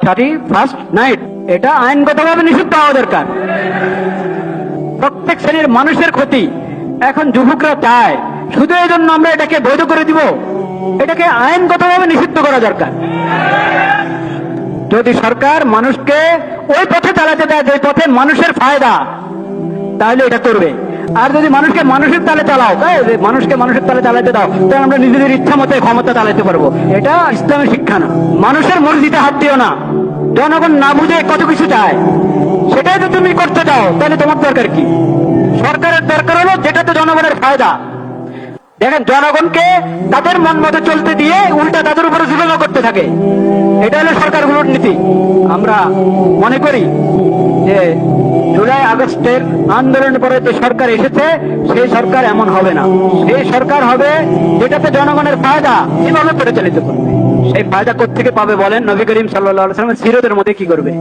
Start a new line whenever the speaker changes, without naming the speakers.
31st night, এটা আইনগতভাবে নিষিদ্ধ হওয়া দরকার। প্রত্যেক শ্রেণীর মানুষের ক্ষতি এখন যুবকরা চায়, শুধু এই জন্য আমরা এটাকে বৈধ করে দিব? এটাকে আইনগতভাবে নিষিদ্ধ করা দরকার। যদি সরকার মানুষকে ওই পথে চালাতে দেয় যে পথে মানুষের ফায়দা, তাহলে এটা করবে। আর যদি মানুষকে মানুষের তালে চালাও, মানুষকে মানুষের তালে চালাতে দাও, তাহলে আমরা নিজেদের ইচ্ছা মতো ক্ষমতা চালাতে পারবো। এটা ইসলামের শিক্ষা না। মানুষের মর্জিতে হাত দিও না। জনগণ না বুঝে কত কিছু চায়, সেটাই তো তুমি করতে চাও, তাহলে তোমার দরকার কি? সরকারের দরকার হলো যেটাতে জনগণের ফায়দা। দেখেন, জনগণকে তাদের মন মতো চলতে দিয়ে উল্টা তাদের উপরে জুলুম করতে থাকে। এটা হলো সরকারগুলোর নীতি। আমরা মনে করি যে জুলাই আগস্টের আন্দোলনের পরে যে সরকার এসেছে, সেই সরকার এমন হবে না। সেই সরকার হবে যেটাতে জনগণের ফায়দা এভাবে পরিচালিত করবে। সেই ফায়দা কোত্থেকে পাবে বলেন? নবী করিম সাল্লাল্লাহু আলাইহি ওয়াসাল্লাম সিরাতের মধ্যে কি করবে?